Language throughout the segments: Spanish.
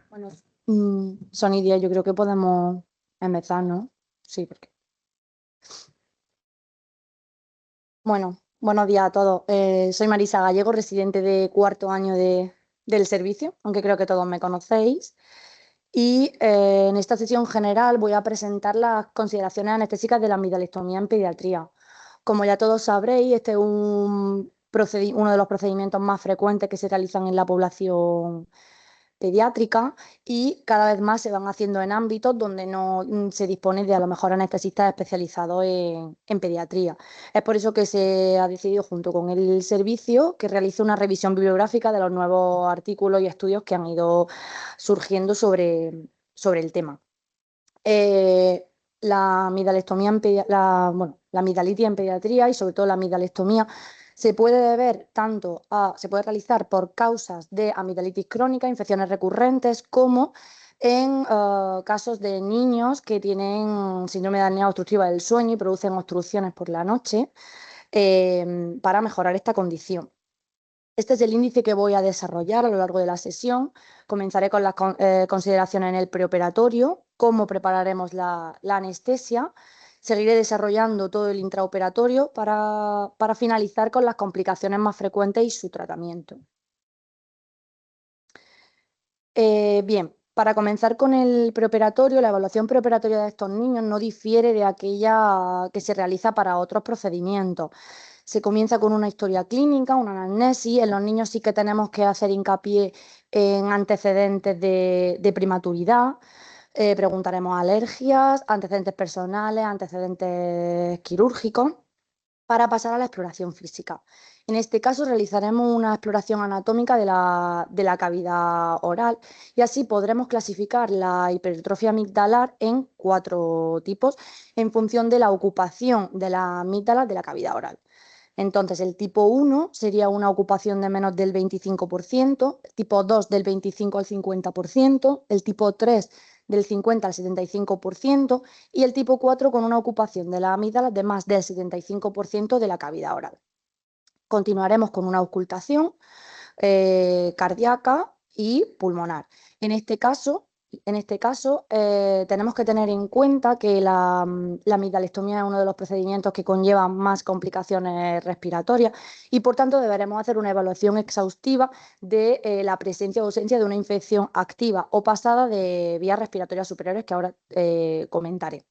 Bueno, son y 10, yo creo que podemos empezar, ¿no? Sí, porque... Bueno, buenos días a todos. Soy Marisa Gallego, residente de cuarto año del servicio, aunque creo que todos me conocéis. Y en esta sesión general voy a presentar las consideraciones anestésicas de la amigdalectomía en pediatría. Como ya todos sabréis, este es uno de los procedimientos más frecuentes que se realizan en la población pediátrica y cada vez más se van haciendo en ámbitos donde no se dispone de a lo mejor anestesistas especializados en pediatría. Es por eso que se ha decidido junto con el servicio que realice una revisión bibliográfica de los nuevos artículos y estudios que han ido surgiendo sobre el tema. La amigdalectomía la amigdalitis en pediatría y sobre todo la amigdalectomía se puede realizar por causas de amigdalitis crónica, infecciones recurrentes, como en casos de niños que tienen síndrome de apnea obstructiva del sueño y producen obstrucciones por la noche, para mejorar esta condición. Este es el índice que voy a desarrollar a lo largo de la sesión. Comenzaré con las consideraciones en el preoperatorio, cómo prepararemos la anestesia. Seguiré desarrollando todo el intraoperatorio para finalizar con las complicaciones más frecuentes y su tratamiento. Bien, para comenzar con el preoperatorio, la evaluación preoperatoria de estos niños no difiere de aquella que se realiza para otros procedimientos. Se comienza con una historia clínica, una anamnesis. En los niños sí que tenemos que hacer hincapié en antecedentes de prematuridad. Preguntaremos alergias, antecedentes personales, antecedentes quirúrgicos, para pasar a la exploración física. En este caso realizaremos una exploración anatómica de la cavidad oral y así podremos clasificar la hipertrofia amigdalar en 4 tipos en función de la ocupación de la amígdala de la cavidad oral. Entonces, el tipo 1 sería una ocupación de menos del 25%, el tipo 2 del 25 al 50%, el tipo 3 del 50 al 75% y el tipo 4 con una ocupación de la amígdala de más del 75% de la cavidad oral. Continuaremos con una auscultación cardíaca y pulmonar. En este caso, tenemos que tener en cuenta que la amigdalectomía es uno de los procedimientos que conlleva más complicaciones respiratorias y por tanto deberemos hacer una evaluación exhaustiva de la presencia o ausencia de una infección activa o pasada de vías respiratorias superiores que ahora comentaré.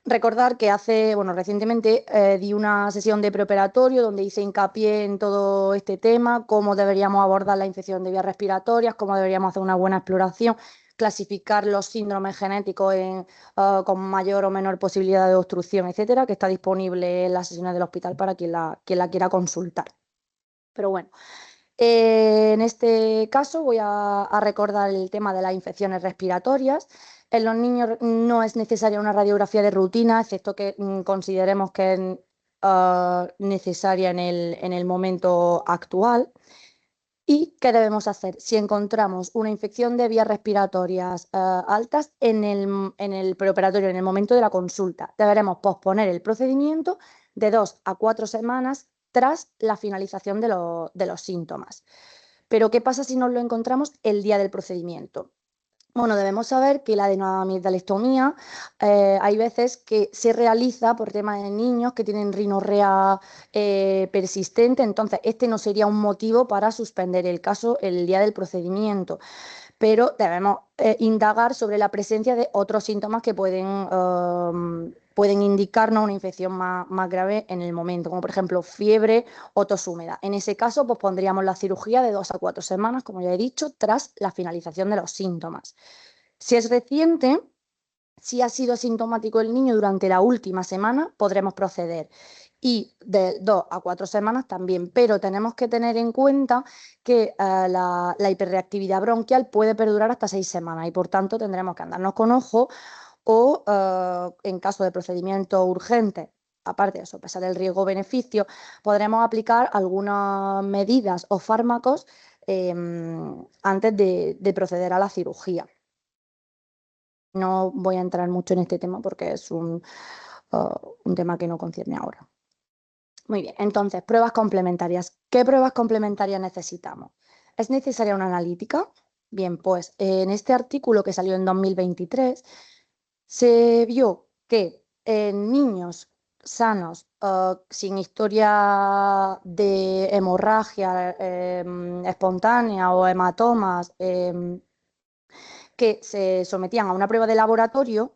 Recordar que recientemente di una sesión de preoperatorio donde hice hincapié en todo este tema, cómo deberíamos abordar la infección de vías respiratorias, cómo deberíamos hacer una buena exploración, clasificar los síndromes genéticos con mayor o menor posibilidad de obstrucción, etcétera, que está disponible en las sesiones del hospital para quien la quiera consultar. Pero bueno, en este caso voy a recordar el tema de las infecciones respiratorias. En los niños no es necesaria una radiografía de rutina, excepto que consideremos que es necesaria en el momento actual. ¿Y qué debemos hacer? Si encontramos una infección de vías respiratorias altas en el preoperatorio, en el momento de la consulta, deberemos posponer el procedimiento de 2 a 4 semanas tras la finalización de los síntomas. Pero ¿qué pasa si nos lo encontramos el día del procedimiento? Bueno, debemos saber que la adenoamigdalectomía hay veces que se realiza por temas de niños que tienen rinorrea persistente, entonces este no sería un motivo para suspender el caso el día del procedimiento, pero debemos indagar sobre la presencia de otros síntomas que pueden indicarnos una infección más grave en el momento, como por ejemplo fiebre o tos húmeda. En ese caso, pues pondríamos la cirugía de 2 a 4 semanas, como ya he dicho, tras la finalización de los síntomas. Si es reciente, si ha sido asintomático el niño durante la última semana, podremos proceder. Y de 2 a 4 semanas también, pero tenemos que tener en cuenta que la hiperreactividad bronquial puede perdurar hasta 6 semanas y por tanto tendremos que andarnos con ojo o en caso de procedimiento urgente, aparte de sopesar el riesgo-beneficio, podremos aplicar algunas medidas o fármacos antes de proceder a la cirugía. No voy a entrar mucho en este tema porque es un tema que no concierne ahora. Muy bien, entonces, pruebas complementarias. ¿Qué pruebas complementarias necesitamos? ¿Es necesaria una analítica? Bien, pues en este artículo que salió en 2023 se vio que en niños sanos, sin historia de hemorragia espontánea o hematomas, que se sometían a una prueba de laboratorio,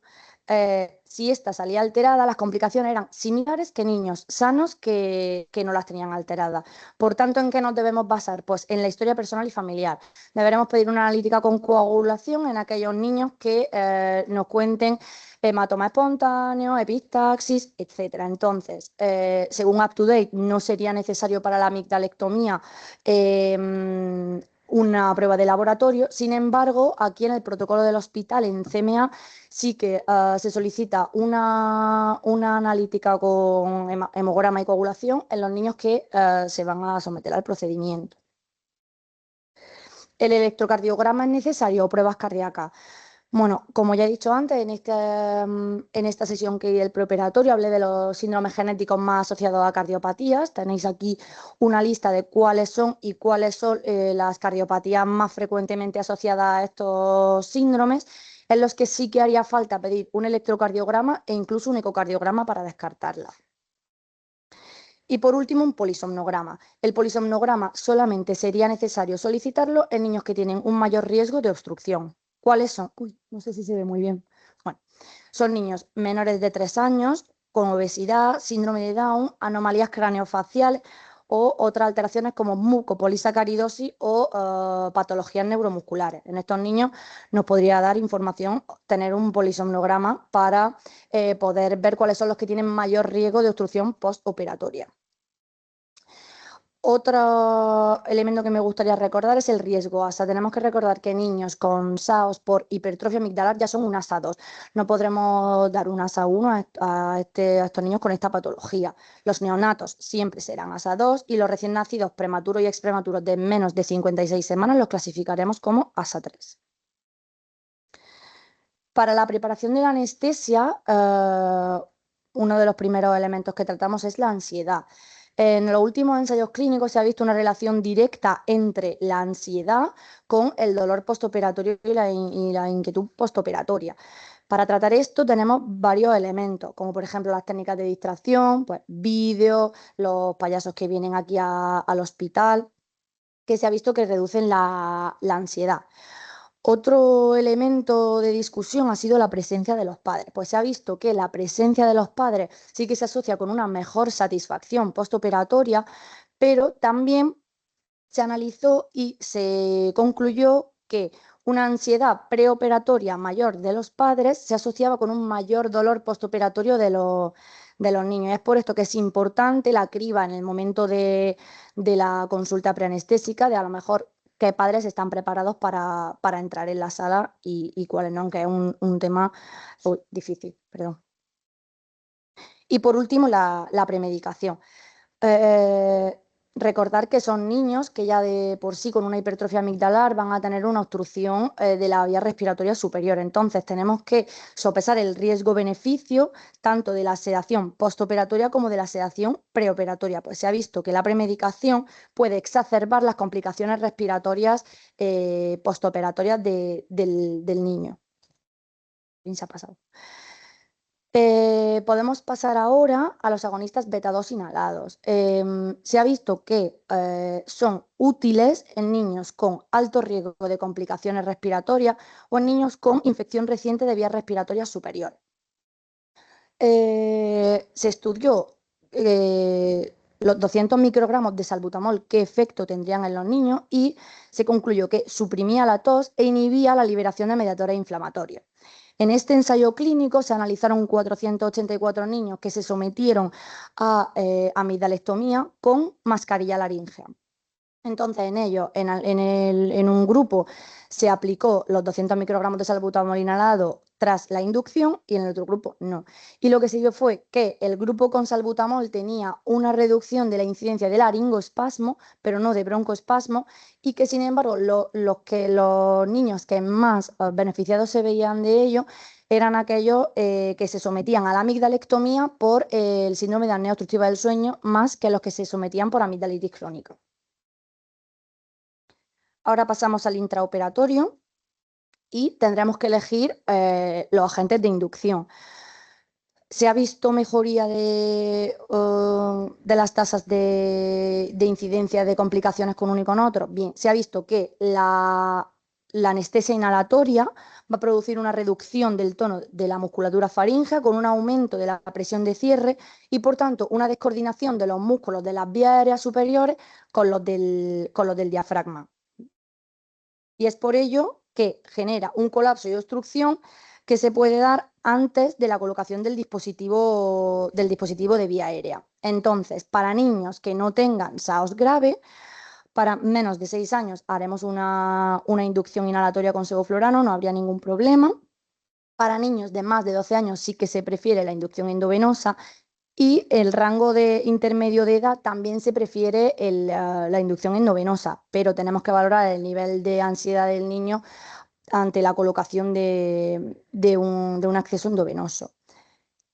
si esta salía alterada, las complicaciones eran similares que niños sanos que no las tenían alteradas. Por tanto, ¿en qué nos debemos basar? Pues en la historia personal y familiar. Deberemos pedir una analítica con coagulación en aquellos niños que nos cuenten hematoma espontáneo, epistaxis, etcétera. Entonces, según UpToDate, no sería necesario para la amigdalectomía una prueba de laboratorio. Sin embargo, aquí en el protocolo del hospital, en CMA, sí que se solicita una analítica con hemograma y coagulación en los niños que se van a someter al procedimiento. ¿El electrocardiograma es necesario o pruebas cardíacas? Bueno, como ya he dicho antes, en esta sesión que di del preoperatorio hablé de los síndromes genéticos más asociados a cardiopatías. Tenéis aquí una lista de cuáles son y cuáles son las cardiopatías más frecuentemente asociadas a estos síndromes, en los que sí que haría falta pedir un electrocardiograma e incluso un ecocardiograma para descartarla. Y por último, un polisomnograma. El polisomnograma solamente sería necesario solicitarlo en niños que tienen un mayor riesgo de obstrucción. ¿Cuáles son? Uy, no sé si se ve muy bien. Bueno, son niños menores de 3 años con obesidad, síndrome de Down, anomalías craneofaciales o otras alteraciones como mucopolisacaridosis o patologías neuromusculares. En estos niños nos podría dar información tener un polisomnograma para poder ver cuáles son los que tienen mayor riesgo de obstrucción postoperatoria. Otro elemento que me gustaría recordar es el riesgo ASA. Tenemos que recordar que niños con SAOS por hipertrofia amigdalar ya son un ASA 2. No podremos dar un ASA 1 a estos niños con esta patología. Los neonatos siempre serán ASA 2 y los recién nacidos prematuros y exprematuros de menos de 56 semanas los clasificaremos como ASA 3. Para la preparación de la anestesia, uno de los primeros elementos que tratamos es la ansiedad. En los últimos ensayos clínicos se ha visto una relación directa entre la ansiedad con el dolor postoperatorio y la inquietud postoperatoria. Para tratar esto tenemos varios elementos, como por ejemplo las técnicas de distracción, pues vídeos, los payasos que vienen aquí al hospital, que se ha visto que reducen la ansiedad. Otro elemento de discusión ha sido la presencia de los padres. Pues se ha visto que la presencia de los padres sí que se asocia con una mejor satisfacción postoperatoria, pero también se analizó y se concluyó que una ansiedad preoperatoria mayor de los padres se asociaba con un mayor dolor postoperatorio de los niños. Es por esto que es importante la criba en el momento de la consulta preanestésica, de a lo mejor qué padres están preparados para entrar en la sala y cuáles no, que es un tema difícil. Perdón. Y por último, la premedicación. Eh, Recordar que son niños que ya de por sí con una hipertrofia amigdalar van a tener una obstrucción de la vía respiratoria superior. Entonces tenemos que sopesar el riesgo-beneficio tanto de la sedación postoperatoria como de la sedación preoperatoria. Pues se ha visto que la premedicación puede exacerbar las complicaciones respiratorias postoperatorias del niño. Bien, se ha pasado. Podemos pasar ahora a los agonistas beta 2 inhalados. Se ha visto que son útiles en niños con alto riesgo de complicaciones respiratorias o en niños con infección reciente de vías respiratorias superiores. Se estudió los 200 microgramos de salbutamol, qué efecto tendrían en los niños, y se concluyó que suprimía la tos e inhibía la liberación de mediadores inflamatorios. En este ensayo clínico se analizaron 484 niños que se sometieron a amigdalectomía con mascarilla laríngea. Entonces, en ellos, en un grupo se aplicó los 200 microgramos de salbutamol inhalado tras la inducción y en el otro grupo no. Y lo que se vio fue que el grupo con salbutamol tenía una reducción de la incidencia de laringoespasmo, pero no de broncoespasmo, y que sin embargo los niños que más beneficiados se veían de ello eran aquellos que se sometían a la amigdalectomía por el síndrome de apnea obstructiva del sueño, más que los que se sometían por amigdalitis crónica. Ahora pasamos al intraoperatorio y tendremos que elegir los agentes de inducción. ¿Se ha visto mejoría de las tasas de incidencia de complicaciones con uno y con otro? Bien, se ha visto que la anestesia inhalatoria va a producir una reducción del tono de la musculatura faríngea con un aumento de la presión de cierre y, por tanto, una descoordinación de los músculos de las vías aéreas superiores con los del diafragma. Y es por ello que genera un colapso y obstrucción que se puede dar antes de la colocación del dispositivo de vía aérea. Entonces, para niños que no tengan SAOS grave, para menos de 6 años haremos una inducción inhalatoria con sevoflurano, no habría ningún problema. Para niños de más de 12 años sí que se prefiere la inducción endovenosa y el rango de intermedio de edad también se prefiere la inducción endovenosa, pero tenemos que valorar el nivel de ansiedad del niño ante la colocación de un acceso endovenoso.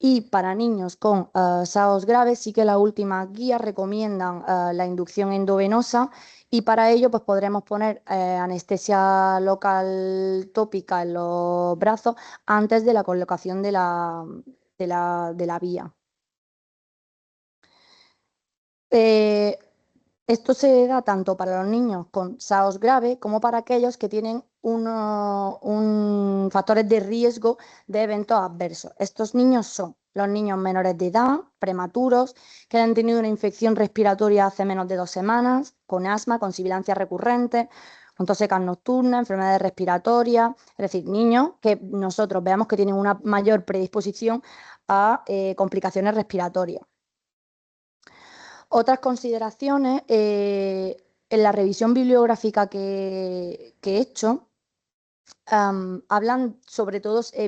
Y para niños con SAOS graves sí que las últimas guías recomiendan la inducción endovenosa y para ello pues podremos poner anestesia local tópica en los brazos antes de la colocación de la vía. Esto se da tanto para los niños con SAOS grave como para aquellos que tienen factores de riesgo de eventos adversos. Estos niños son los niños menores de edad, prematuros, que han tenido una infección respiratoria hace menos de 2 semanas, con asma, con sibilancias recurrentes, con tos secas nocturnas, enfermedades respiratorias, es decir, niños que nosotros veamos que tienen una mayor predisposición a complicaciones respiratorias. Otras consideraciones, en la revisión bibliográfica que he hecho, hablan sobre todo, he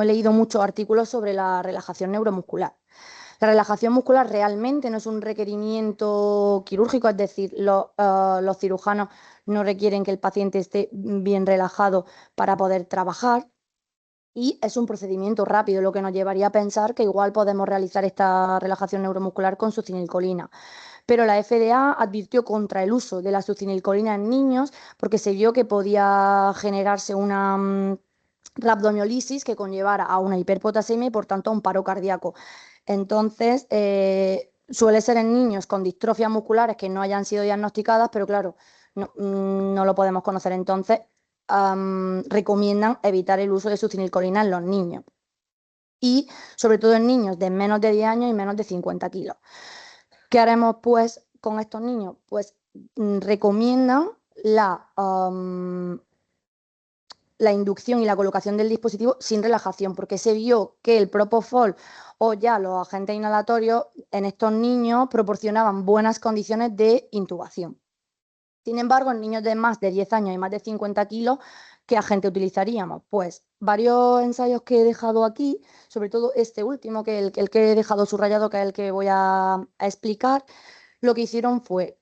leído muchos artículos sobre la relajación neuromuscular. La relajación muscular realmente no es un requerimiento quirúrgico, es decir, los cirujanos no requieren que el paciente esté bien relajado para poder trabajar. Y es un procedimiento rápido, lo que nos llevaría a pensar que igual podemos realizar esta relajación neuromuscular con succinilcolina. Pero la FDA advirtió contra el uso de la succinilcolina en niños porque se vio que podía generarse una rhabdomiolisis que conllevara a una hiperpotasemia y por tanto a un paro cardíaco. Entonces, suele ser en niños con distrofias musculares que no hayan sido diagnosticadas, pero claro, no lo podemos conocer. Entonces, recomiendan evitar el uso de succinilcolina en los niños y sobre todo en niños de menos de 10 años y menos de 50 kilos. ¿Qué haremos pues con estos niños? Pues recomiendan la inducción y la colocación del dispositivo sin relajación, porque se vio que el propofol o ya los agentes inhalatorios en estos niños proporcionaban buenas condiciones de intubación. Sin embargo, en niños de más de 10 años y más de 50 kilos, ¿qué agente utilizaríamos? Pues varios ensayos que he dejado aquí, sobre todo este último, que el que he dejado subrayado, que es el que voy a explicar, lo que hicieron fue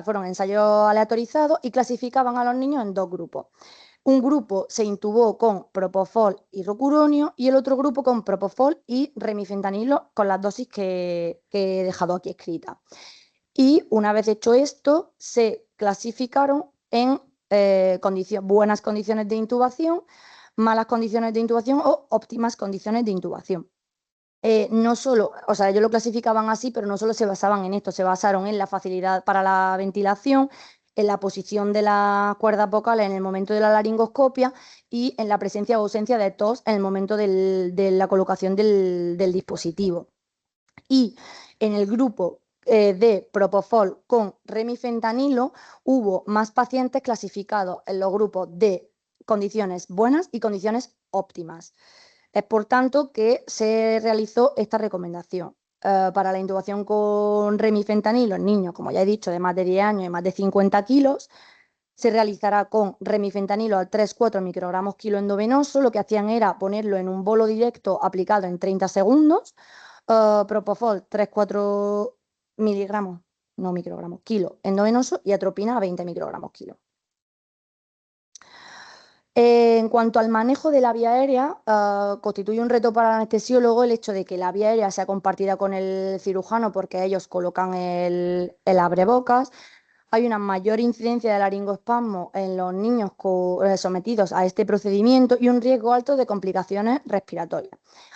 fueron ensayos aleatorizados y clasificaban a los niños en 2 grupos. Un grupo se intubó con propofol y rocuronio y el otro grupo con propofol y remifentanilo con las dosis que he dejado aquí escritas. Y una vez hecho esto, se clasificaron en buenas condiciones de intubación, malas condiciones de intubación o óptimas condiciones de intubación. No solo, o sea, ellos lo clasificaban así, pero no solo se basaban en esto, se basaron en la facilidad para la ventilación, en la posición de las cuerdas vocales en el momento de la laringoscopia y en la presencia o ausencia de tos en el momento de la colocación del dispositivo. Y en el grupo de propofol con remifentanilo hubo más pacientes clasificados en los grupos de condiciones buenas y condiciones óptimas. Es por tanto que se realizó esta recomendación. Para la intubación con remifentanilo en niños, como ya he dicho, de más de 10 años y más de 50 kilos, se realizará con remifentanilo al 3-4 microgramos kilo endovenoso. Lo que hacían era ponerlo en un bolo directo aplicado en 30 segundos. Propofol 3-4 miligramos, no microgramos, kilo endovenoso y atropina a 20 microgramos kilo. En cuanto al manejo de la vía aérea, constituye un reto para el anestesiólogo el hecho de que la vía aérea sea compartida con el cirujano porque ellos colocan el abrebocas. hay una mayor incidencia de laringoespasmo en los niños sometidos a este procedimiento y un riesgo alto de complicaciones respiratorias.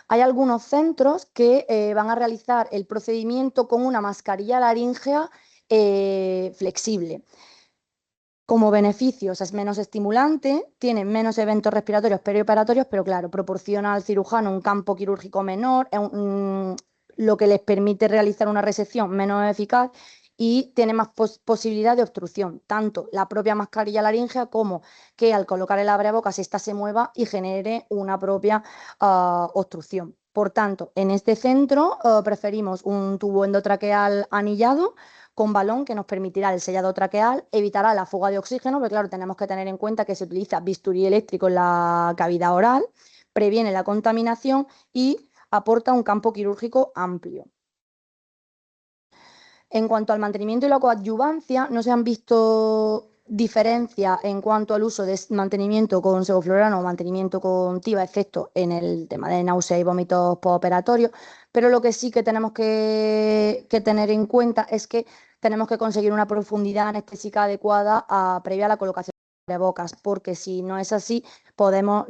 Hay algunos centros que van a realizar el procedimiento con una mascarilla laríngea flexible. Como beneficios es menos estimulante, tiene menos eventos respiratorios perioperatorios, pero claro, proporciona al cirujano un campo quirúrgico menor, lo que les permite realizar una resección menos eficaz y tiene más posibilidad de obstrucción, tanto la propia mascarilla laríngea como que al colocar el abrebocas esta se mueva y genere una propia obstrucción. Por tanto, en este centro preferimos un tubo endotraqueal anillado con balón que nos permitirá el sellado traqueal, evitará la fuga de oxígeno, porque claro, tenemos que tener en cuenta que se utiliza bisturí eléctrico en la cavidad oral, previene la contaminación y aporta un campo quirúrgico amplio. En cuanto al mantenimiento y la coadyuvancia, no se han visto diferencias en cuanto al uso de mantenimiento con sevoflurano o mantenimiento con TIVA, excepto en el tema de náusea y vómitos postoperatorios, pero lo que sí que tenemos que tener en cuenta es que tenemos que conseguir una profundidad anestésica adecuada previa a la colocación de bocas, porque si no es así, podemos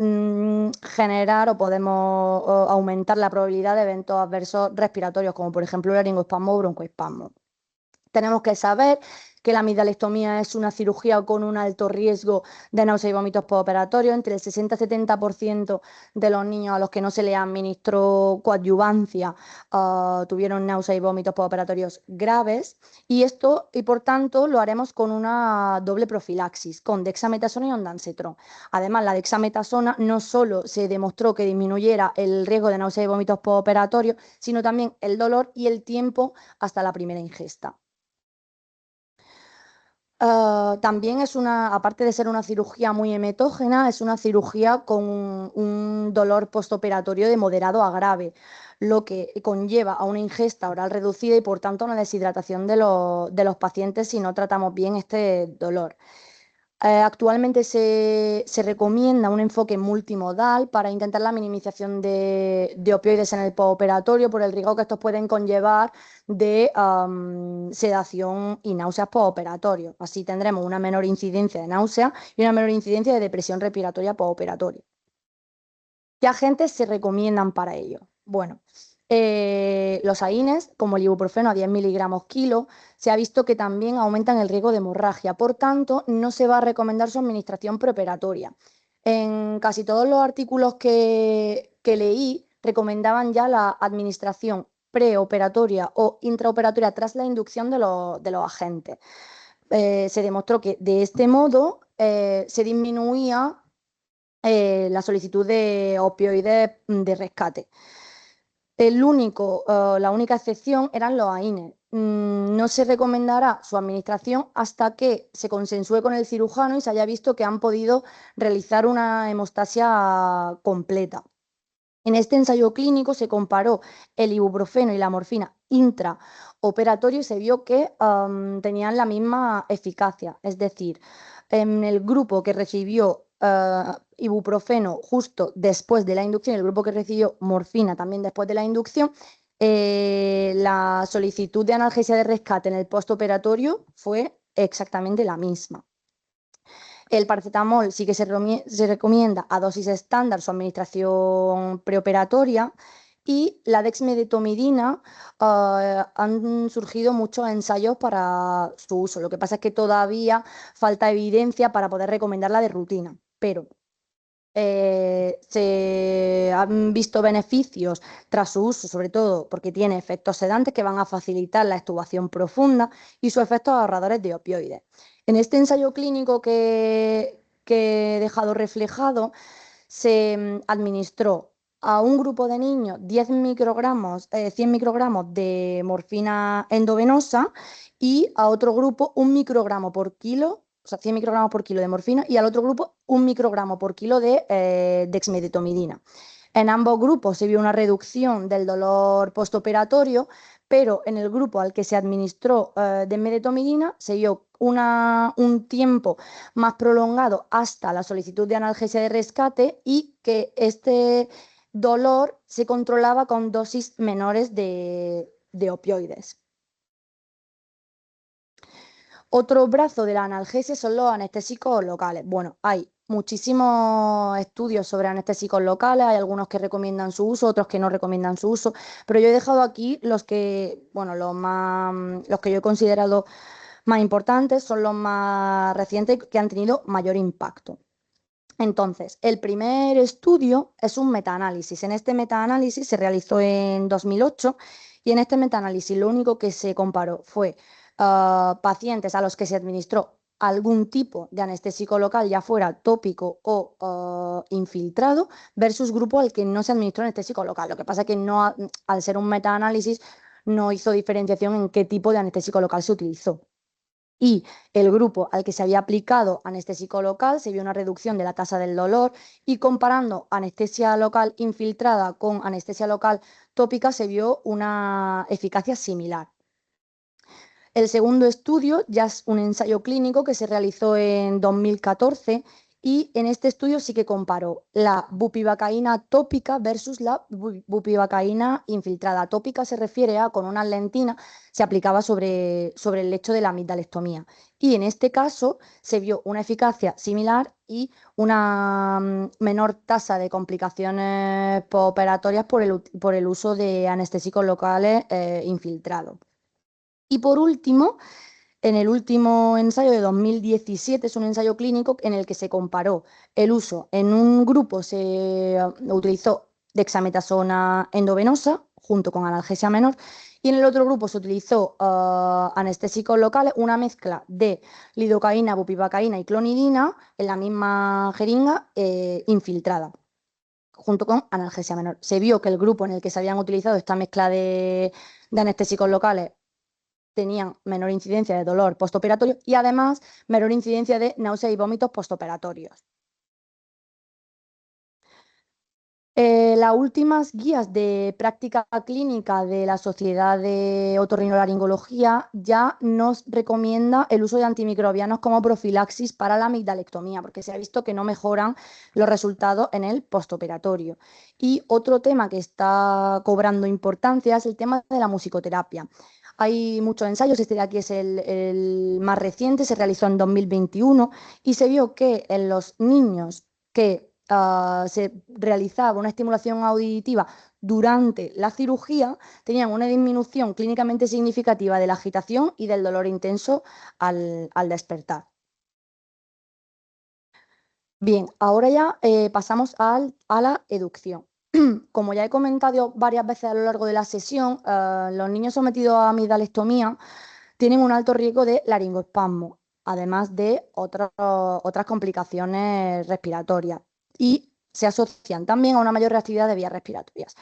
generar o podemos aumentar la probabilidad de eventos adversos respiratorios, como por ejemplo el laringoespasmo o broncoespasmo. Tenemos que saber que la amigdalectomía es una cirugía con un alto riesgo de náusea y vómitos postoperatorios. Entre el 60 y 70% de los niños a los que no se les administró coadyuvancia tuvieron náusea y vómitos postoperatorios graves. Y por tanto lo haremos con una doble profilaxis, con dexametasona y ondansetron. Además, la dexametasona no solo se demostró que disminuyera el riesgo de náusea y vómitos postoperatorios, sino también el dolor y el tiempo hasta la primera ingesta. También aparte de ser una cirugía muy hemetógena, es una cirugía con un dolor postoperatorio de moderado a grave, lo que conlleva a una ingesta oral reducida y por tanto a una deshidratación de los pacientes si no tratamos bien este dolor. Actualmente se recomienda un enfoque multimodal para intentar la minimización de opioides en el postoperatorio por el riesgo que estos pueden conllevar de sedación y náuseas postoperatorios. Así tendremos una menor incidencia de náusea y una menor incidencia de depresión respiratoria postoperatoria. ¿Qué agentes se recomiendan para ello? Bueno, los AINES, como el ibuprofeno a 10 miligramos kilo, se ha visto que también aumentan el riesgo de hemorragia. Por tanto, no se va a recomendar su administración preoperatoria. En casi todos los artículos que leí, recomendaban ya la administración preoperatoria o intraoperatoria tras la inducción de los agentes. Se demostró que de este modo se disminuía la solicitud de opioides de rescate. La única excepción eran los AINES. No se recomendará su administración hasta que se consensúe con el cirujano y se haya visto que han podido realizar una hemostasia completa. En este ensayo clínico se comparó el ibuprofeno y la morfina intraoperatorio y se vio que tenían la misma eficacia. Es decir, en el grupo que recibió ibuprofeno justo después de la inducción y el grupo que recibió morfina también después de la inducción, la solicitud de analgesia de rescate en el postoperatorio fue exactamente la misma. El paracetamol sí que se recomienda a dosis estándar su administración preoperatoria y la dexmedetomidina han surgido muchos ensayos para su uso. Lo que pasa es que todavía falta evidencia para poder recomendarla de rutina, pero se han visto beneficios tras su uso, sobre todo porque tiene efectos sedantes que van a facilitar la extubación profunda y sus efectos ahorradores de opioides. En este ensayo clínico que he dejado reflejado, se administró a un grupo de niños 100 microgramos de morfina endovenosa y a otro grupo 1 microgramo por kilo, o sea, 100 microgramos por kilo de morfina, y al otro grupo 1 microgramo por kilo de dexmedetomidina. En ambos grupos se vio una reducción del dolor postoperatorio, pero en el grupo al que se administró dexmedetomidina se vio un tiempo más prolongado hasta la solicitud de analgesia de rescate y que este dolor se controlaba con dosis menores de opioides. Otro brazo de la analgesia son los anestésicos locales. Bueno, hay muchísimos estudios sobre anestésicos locales, hay algunos que recomiendan su uso, otros que no recomiendan su uso, pero yo he dejado aquí los que, bueno, los que yo he considerado más importantes, son los más recientes que han tenido mayor impacto. Entonces, el primer estudio es un metaanálisis. En este metaanálisis se realizó en 2008 y en este metaanálisis lo único que se comparó fue pacientes a los que se administró algún tipo de anestésico local, ya fuera tópico o infiltrado, versus grupo al que no se administró anestésico local. Lo que pasa es que no, al ser un metaanálisis no hizo diferenciación en qué tipo de anestésico local se utilizó. Y el grupo al que se había aplicado anestésico local se vio una reducción de la tasa del dolor y comparando anestesia local infiltrada con anestesia local tópica se vio una eficacia similar. El segundo estudio ya es un ensayo clínico que se realizó en 2014 y en este estudio sí que comparó la bupivacaína tópica versus la bupivacaína infiltrada. Tópica se refiere a con una lentina se aplicaba sobre el lecho de la amigdalectomía. Y en este caso se vio una eficacia similar y una menor tasa de complicaciones postoperatorias por el uso de anestésicos locales infiltrados. Y por último, en el último ensayo de 2017, es un ensayo clínico en el que se comparó el uso. En un grupo se utilizó dexametasona endovenosa junto con analgesia menor y en el otro grupo se utilizó anestésicos locales, una mezcla de lidocaína, bupivacaína y clonidina en la misma jeringa infiltrada junto con analgesia menor. Se vio que el grupo en el que se habían utilizado esta mezcla de anestésicos locales tenían menor incidencia de dolor postoperatorio y además menor incidencia de náuseas y vómitos postoperatorios. Las últimas guías de práctica clínica de la Sociedad de Otorrinolaringología ya nos recomienda el uso de antimicrobianos como profilaxis para la amigdalectomía, porque se ha visto que no mejoran los resultados en el postoperatorio. Y otro tema que está cobrando importancia es el tema de la musicoterapia. Hay muchos ensayos, este de aquí es el más reciente, se realizó en 2021 y se vio que en los niños que se realizaba una estimulación auditiva durante la cirugía, tenían una disminución clínicamente significativa de la agitación y del dolor intenso al despertar. Bien, ahora ya pasamos a la educción. Como ya he comentado varias veces a lo largo de la sesión, los niños sometidos a amigdalectomía tienen un alto riesgo de laringoespasmo, además de otras complicaciones respiratorias y se asocian también a una mayor reactividad de vías respiratorias.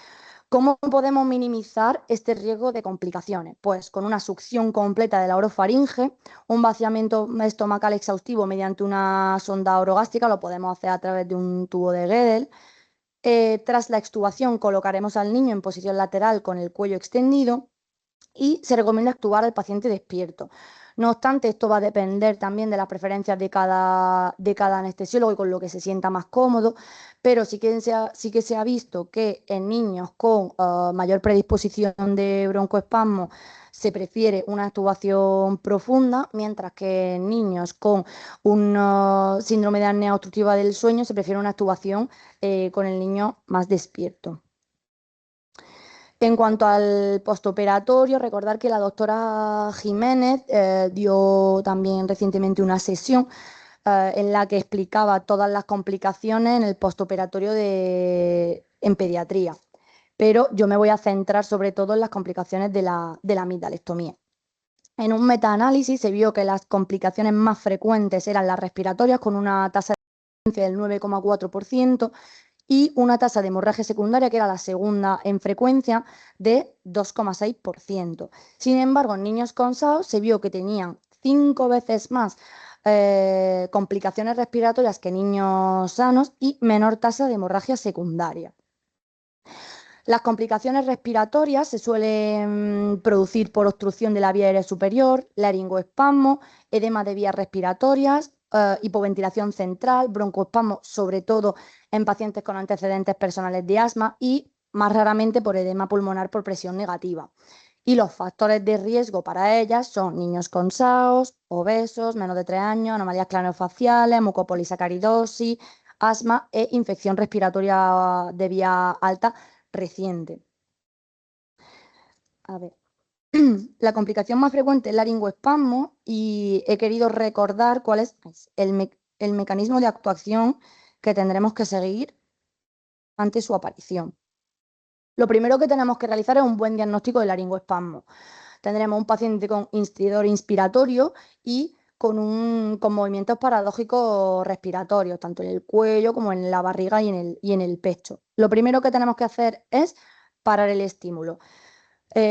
¿Cómo podemos minimizar este riesgo de complicaciones? Pues con una succión completa de la orofaringe, un vaciamiento estomacal exhaustivo mediante una sonda orogástrica, lo podemos hacer a través de un tubo de Gödel. Tras la extubación colocaremos al niño en posición lateral con el cuello extendido y se recomienda actuar al paciente despierto. No obstante, esto va a depender también de las preferencias de cada anestesiólogo y con lo que se sienta más cómodo, pero sí que se ha visto que en niños con mayor predisposición de broncoespasmo se prefiere una extubación profunda, mientras que en niños con un síndrome de apnea obstructiva del sueño se prefiere una extubación con el niño más despierto. En cuanto al postoperatorio, recordar que la doctora Jiménez dio también recientemente una sesión en la que explicaba todas las complicaciones en el postoperatorio en pediatría, pero yo me voy a centrar sobre todo en las complicaciones de la amigdalectomía. En un metaanálisis se vio que las complicaciones más frecuentes eran las respiratorias, con una tasa de incidencia del 9,4%, y una tasa de hemorragia secundaria, que era la segunda en frecuencia, de 2,6%. Sin embargo, en niños con SAO se vio que tenían 5 veces más complicaciones respiratorias que niños sanos y menor tasa de hemorragia secundaria. Las complicaciones respiratorias se suelen producir por obstrucción de la vía aérea superior, laringoespasmo, edema de vías respiratorias, hipoventilación central, broncoespasmo, sobre todo en pacientes con antecedentes personales de asma y más raramente por edema pulmonar por presión negativa. Y los factores de riesgo para ellas son niños con SAOS, obesos, menos de 3 años, anomalías craneofaciales, mucopolisacaridosis, asma e infección respiratoria de vía alta reciente. A ver. La complicación más frecuente es laringoespasmo y he querido recordar cuál es el mecanismo de actuación que tendremos que seguir ante su aparición. Lo primero que tenemos que realizar es un buen diagnóstico de laringoespasmo. Tendremos un paciente con instridor inspiratorio y con movimientos paradójicos respiratorios, tanto en el cuello como en la barriga y en el pecho. Lo primero que tenemos que hacer es parar el estímulo.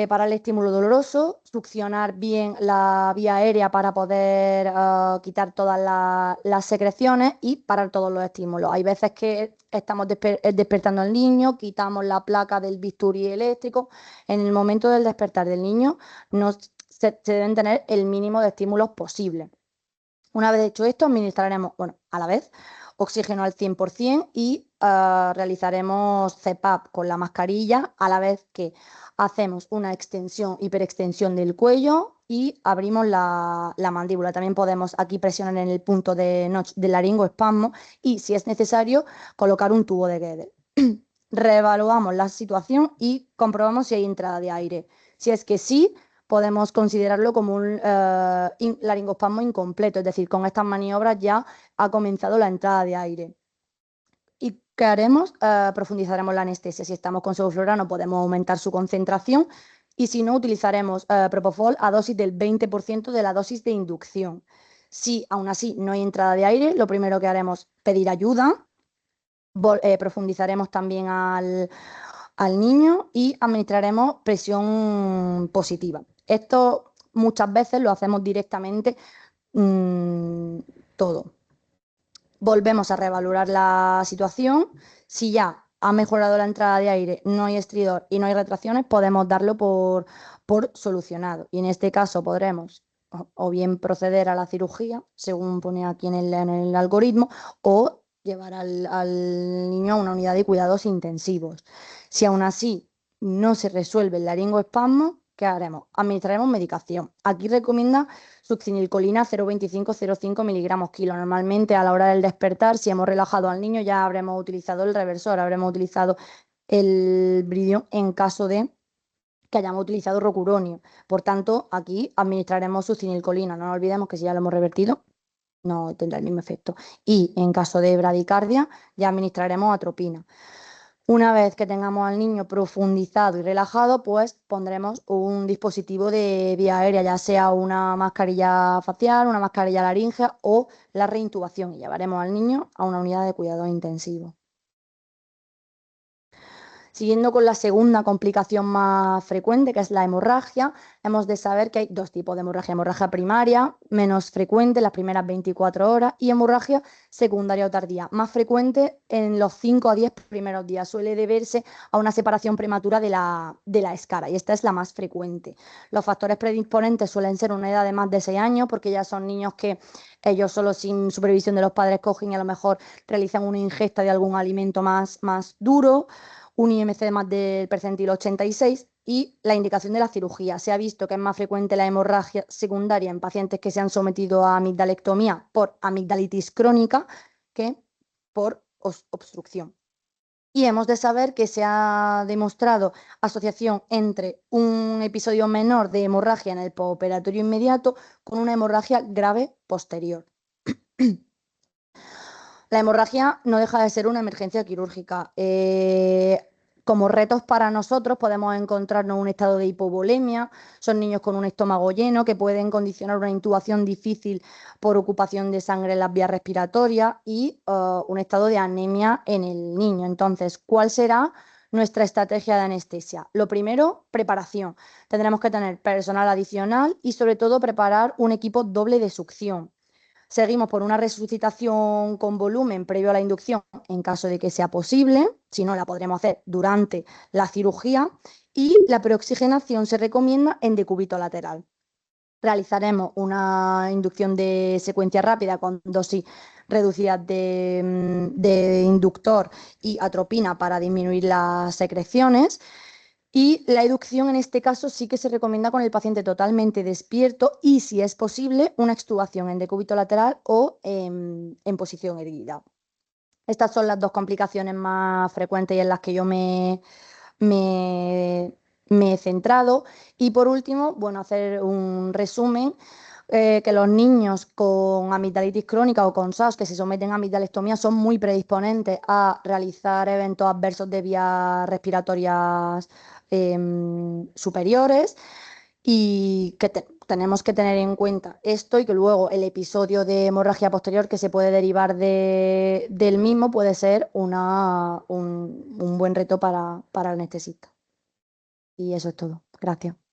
Para el estímulo doloroso, succionar bien la vía aérea para poder quitar todas las secreciones y parar todos los estímulos. Hay veces que estamos despertando al niño, quitamos la placa del bisturí eléctrico. En el momento del despertar del niño se deben tener el mínimo de estímulos posible. Una vez hecho esto, administraremos, bueno, a la vez, oxígeno al 100% y realizaremos CPAP con la mascarilla, a la vez que hacemos una extensión, hiperextensión del cuello y abrimos la mandíbula. También podemos aquí presionar en el punto de notch del laringoespasmo y, si es necesario, colocar un tubo de Guedes. Reevaluamos la situación y comprobamos si hay entrada de aire. Si es que sí, podemos considerarlo como un laringoespasmo incompleto, es decir, con estas maniobras ya ha comenzado la entrada de aire. ¿Y qué haremos? Profundizaremos la anestesia. Si estamos con sevoflurano podemos aumentar su concentración y si no, utilizaremos propofol a dosis del 20% de la dosis de inducción. Si aún así no hay entrada de aire, lo primero que haremos es pedir ayuda. Profundizaremos también al niño y administraremos presión positiva. Esto muchas veces lo hacemos directamente todo. Volvemos a reevaluar la situación. Si ya ha mejorado la entrada de aire, no hay estridor y no hay retracciones, podemos darlo por solucionado. Y en este caso podremos o bien proceder a la cirugía, según pone aquí en el algoritmo, o llevar al niño a una unidad de cuidados intensivos. Si aún así no se resuelve el laringoespasmo, ¿qué haremos? Administraremos medicación. Aquí recomienda succinilcolina 0,25-0,5 miligramos kilo. Normalmente a la hora del despertar, si hemos relajado al niño, ya habremos utilizado el reversor, habremos utilizado el bridión en caso de que hayamos utilizado rocuronio. Por tanto, aquí administraremos succinilcolina. No nos olvidemos que si ya lo hemos revertido, no tendrá el mismo efecto. Y en caso de bradicardia, ya administraremos atropina. Una vez que tengamos al niño profundizado y relajado, pues pondremos un dispositivo de vía aérea, ya sea una mascarilla facial, una mascarilla laríngea o la reintubación, y llevaremos al niño a una unidad de cuidados intensivos. Siguiendo con la segunda complicación más frecuente, que es la hemorragia, hemos de saber que hay dos tipos de hemorragia. Hemorragia primaria, menos frecuente en las primeras 24 horas, y hemorragia secundaria o tardía, más frecuente en los 5 a 10 primeros días. Suele deberse a una separación prematura de la escara, y esta es la más frecuente. Los factores predisponentes suelen ser una edad de más de 6 años, porque ya son niños que ellos solo sin supervisión de los padres cogen y a lo mejor realizan una ingesta de algún alimento más duro, un IMC de más del percentil 86 y la indicación de la cirugía. Se ha visto que es más frecuente la hemorragia secundaria en pacientes que se han sometido a amigdalectomía por amigdalitis crónica que por obstrucción. Y hemos de saber que se ha demostrado asociación entre un episodio menor de hemorragia en el postoperatorio inmediato con una hemorragia grave posterior. La hemorragia no deja de ser una emergencia quirúrgica. Como retos para nosotros podemos encontrarnos un estado de hipovolemia, son niños con un estómago lleno que pueden condicionar una intubación difícil por ocupación de sangre en las vías respiratorias y un estado de anemia en el niño. Entonces, ¿cuál será nuestra estrategia de anestesia? Lo primero, preparación. Tendremos que tener personal adicional y sobre todo preparar un equipo doble de succión. Seguimos por una resucitación con volumen previo a la inducción en caso de que sea posible, si no la podremos hacer durante la cirugía, y la preoxigenación se recomienda en decúbito lateral. Realizaremos una inducción de secuencia rápida con dosis reducidas de inductor y atropina para disminuir las secreciones. Y la educción en este caso sí que se recomienda con el paciente totalmente despierto y, si es posible, una extubación en decúbito lateral o en posición erguida. Estas son las dos complicaciones más frecuentes y en las que yo me, me he centrado. Y por último, bueno, hacer un resumen, que los niños con amigdalitis crónica o con SARS que se someten a amigdalectomía son muy predisponentes a realizar eventos adversos de vías respiratorias superiores, y que tenemos que tener en cuenta esto, y que luego el episodio de hemorragia posterior que se puede derivar del mismo puede ser un buen reto para el anestesista. Y eso es todo. Gracias.